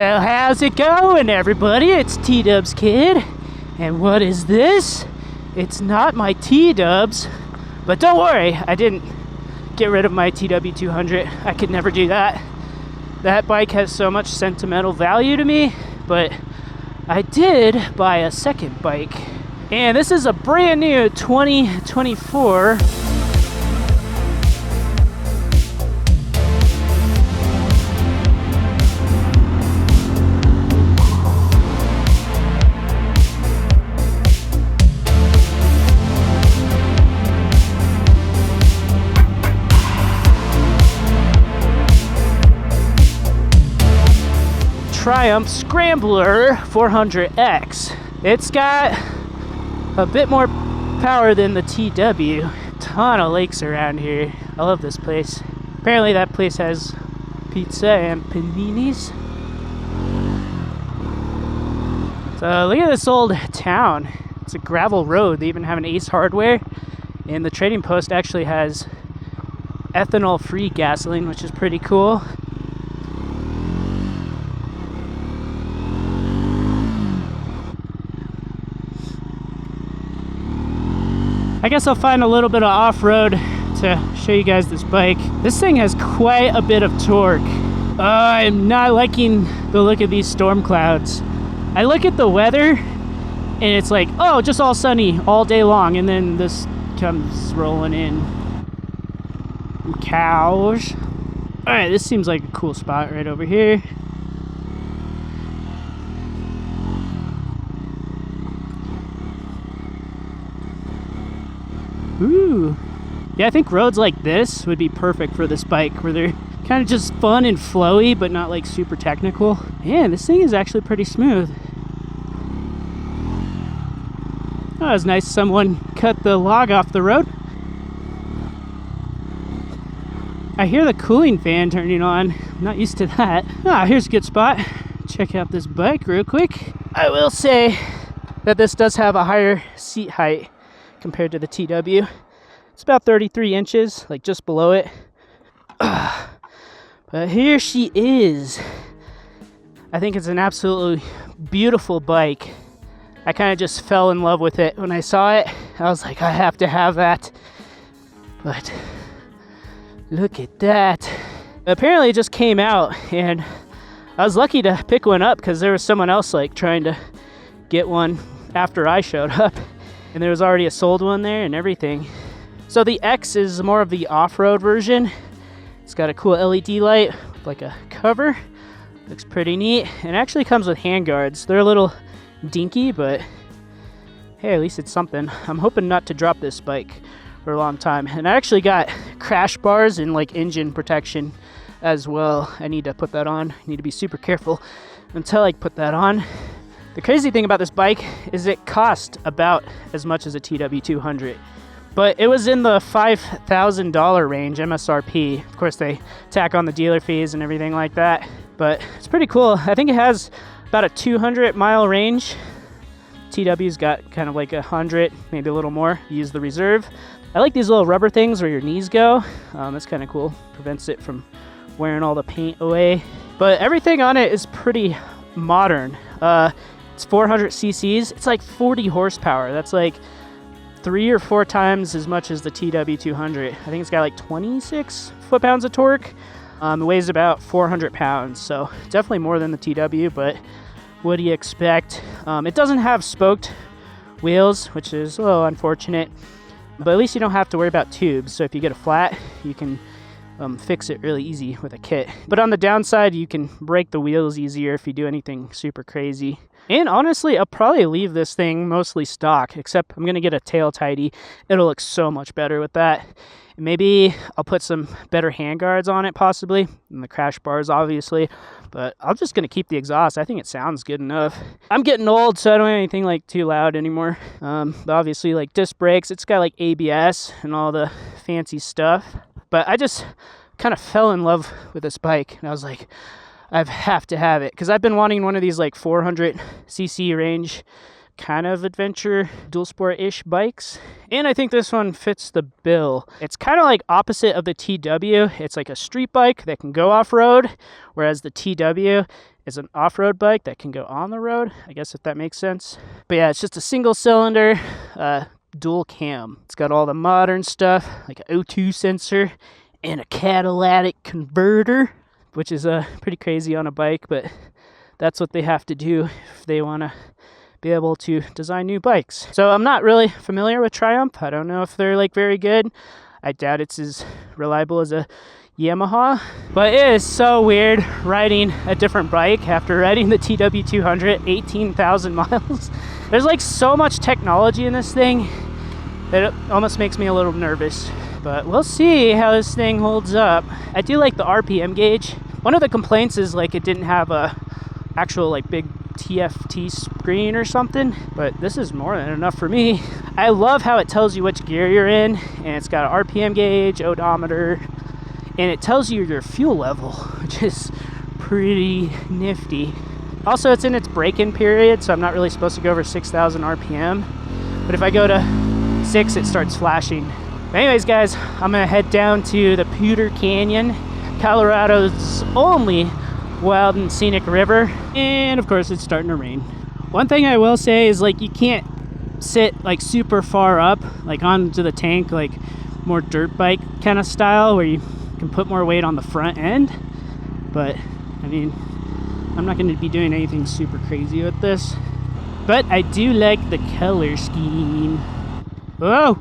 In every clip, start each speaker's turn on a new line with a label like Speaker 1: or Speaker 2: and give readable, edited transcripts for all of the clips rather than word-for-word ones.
Speaker 1: Well, how's it going, everybody? It's TDubsKid, and what is this? It's not my T-dubs, but don't worry, I didn't get rid of my TW200. I could never do that. That bike has so much sentimental value to me, but I did buy a second bike, and this is a brand new 2024 Triumph Scrambler 400X. It's got a bit more power than the TW. Ton of lakes around here. I love this place. Apparently that place has pizza and paninis. So look at this old town. It's a gravel road. They even have an Ace Hardware, and the trading post actually has ethanol-free gasoline, which is pretty cool. I guess I'll find a little bit of off-road to show you guys this bike. This thing has quite a bit of torque. I'm not liking the look of these storm clouds. I look at the weather and it's like, oh, just all sunny all day long, and then this comes rolling in. Cows. Alright, this seems like a cool spot right over here. Ooh. Yeah, I think roads like this would be perfect for this bike, where they're kind of just fun and flowy, but not like super technical. Man, this thing is actually pretty smooth. Oh, it was nice someone cut the log off the road. I hear the cooling fan turning on. I'm not used to that. Ah, here's a good spot. Check out this bike real quick. I will say that this does have a higher seat height compared to the TW. It's about 33 inches, like just below it. But here she is. I think it's an absolutely beautiful bike. I kind of just fell in love with it when I saw it. I was like, I have to have that. But look at that. Apparently it just came out, and I was lucky to pick one up because there was someone else like trying to get one after I showed up. And there was already a sold one there and everything. So the X is more of the off-road version. It's got a cool LED light with like a cover. Looks pretty neat. And it actually comes with handguards. They're a little dinky, but hey, at least it's something. I'm hoping not to drop this bike for a long time. And I actually got crash bars and like engine protection as well. I need to put that on. I need to be super careful until I put that on. The crazy thing about this bike is it cost about as much as a TW200, but it was in the $5,000 range MSRP. Of course, they tack on the dealer fees and everything like that, but it's pretty cool. I think it has about a 200-mile range. TW's got kind of like 100, maybe a little more. You use the reserve. I like these little rubber things where your knees go. That's kind of cool. Prevents it from wearing all the paint away. But everything on it is pretty modern. It's 400 cc's. It's like 40 horsepower. That's like 3 or 4 times as much as the TW200. I think it's got like 26 foot-pounds of torque. It weighs about 400 pounds, so definitely more than the TW, but what do you expect? It doesn't have spoked wheels, which is a little unfortunate, but at least you don't have to worry about tubes. So if you get a flat, you can fix it really easy with a kit. But on the downside, you can break the wheels easier if you do anything super crazy. And honestly, I'll probably leave this thing mostly stock, except I'm gonna get a tail tidy. It'll look so much better with that. And maybe I'll put some better handguards on it possibly, and the crash bars obviously, but I'm just gonna keep the exhaust. I think it sounds good enough. I'm getting old, so I don't have anything like too loud anymore. But obviously like disc brakes, it's got like ABS and all the fancy stuff. But I just kind of fell in love with this bike, and I was like, I have to have it, because I've been wanting one of these like 400 cc range kind of adventure dual sport-ish bikes, and I think this one fits the bill. It's kind of like opposite of the TW. It's like a street bike that can go off-road, whereas the TW is an off-road bike that can go on the road, I guess, if that makes sense. But yeah, it's just a single cylinder, dual cam. It's got all the modern stuff, like an O2 sensor and a catalytic converter, which is pretty crazy on a bike, but that's what they have to do if they want to be able to design new bikes. So I'm not really familiar with Triumph. I don't know if they're like very good. I doubt it's as reliable as a Yamaha, but it is so weird riding a different bike after riding the TW200 18,000 miles. There's like so much technology in this thing that it almost makes me a little nervous, but we'll see how this thing holds up. I do like the RPM gauge. One of the complaints is like it didn't have a actual like big TFT screen or something, but this is more than enough for me. I love how it tells you which gear you're in, and it's got an RPM gauge, odometer, and it tells you your fuel level, which is pretty nifty. Also, it's in its break-in period, so I'm not really supposed to go over 6,000 RPM, but if I go to 6, it starts flashing. But anyways, guys, I'm gonna head down to the Pewter Canyon, Colorado's only wild and scenic river, and of course it's starting to rain. One thing I will say is like you can't sit like super far up, like onto the tank, like more dirt bike kind of style where you can put more weight on the front end. But I mean, I'm not going to be doing anything super crazy with this, but I do like the color scheme. Whoa,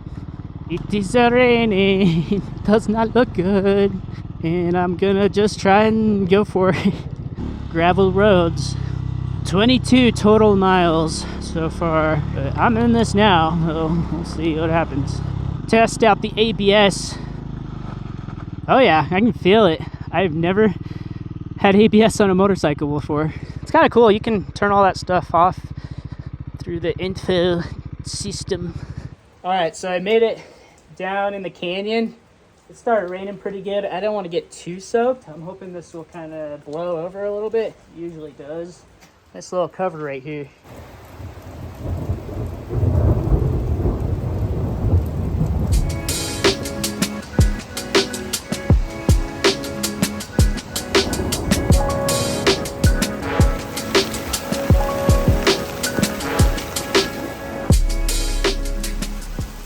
Speaker 1: it is raining. It does not look good. And I'm gonna just try and go for it. Gravel roads. 22 total miles so far, but I'm in this now, so we'll see what happens. Test out the ABS. Oh yeah, I can feel it. I've never had ABS on a motorcycle before. It's kind of cool. You can turn all that stuff off through the info system. Alright, so I made it down in the canyon. It started raining pretty good. I don't want to get too soaked. I'm hoping this will kind of blow over a little bit. It usually does. Nice little cover right here.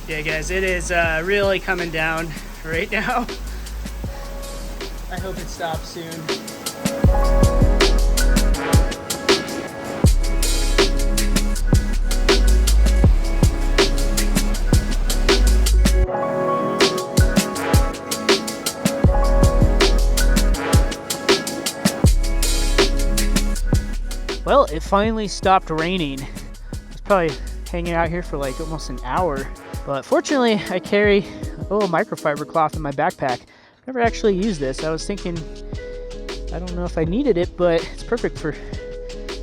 Speaker 1: Yeah, guys, it is really coming down right now. I hope it stops soon. Well, it finally stopped raining. I was probably hanging out here for like almost an hour. But fortunately, I carry a little microfiber cloth in my backpack. Never actually used this. I was thinking, I don't know if I needed it, but it's perfect for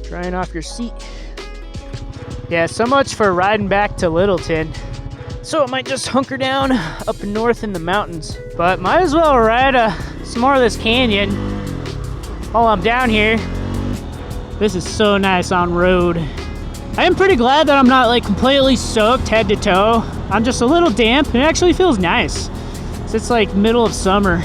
Speaker 1: drying off your seat. Yeah, so much for riding back to Littleton. So I might just hunker down up north in the mountains. But might as well ride some more of this canyon while I'm down here. This is so nice on road. I am pretty glad that I'm not like completely soaked head to toe. I'm just a little damp, and it actually feels nice. It's like middle of summer.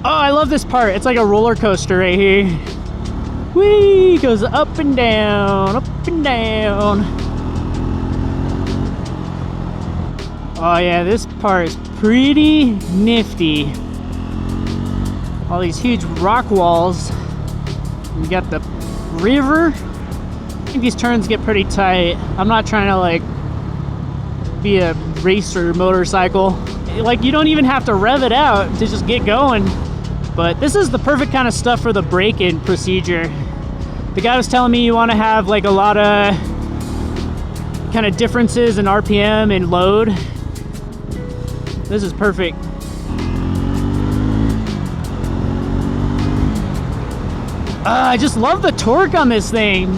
Speaker 1: Oh, I love this part. It's like a roller coaster right here. Whee! Goes up and down, up and down. Oh yeah, this part is pretty nifty. All these huge rock walls. You got the river. I think these turns get pretty tight. I'm not trying to like be a racer motorcycle. Like you don't even have to rev it out to just get going. But this is the perfect kind of stuff for the break-in procedure. The guy was telling me you want to have like a lot of kind of differences in RPM and load. This is perfect. I just love the torque on this thing.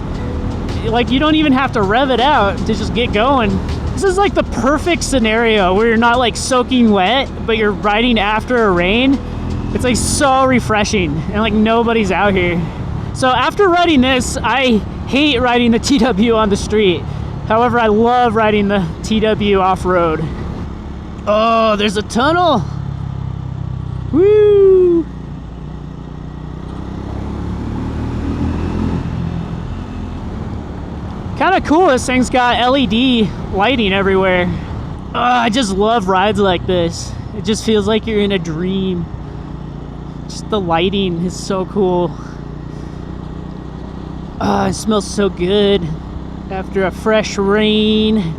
Speaker 1: Like you don't even have to rev it out to just get going. This is like the perfect scenario where you're not like soaking wet, but you're riding after a rain. It's like so refreshing, and like nobody's out here. So after riding this, I hate riding the TW on the street. However, I love riding the TW off-road. Oh, there's a tunnel. Woo! Kind of cool, this thing's got LED lighting everywhere. I just love rides like this. It just feels like you're in a dream. Just the lighting is so cool. It smells so good after a fresh rain.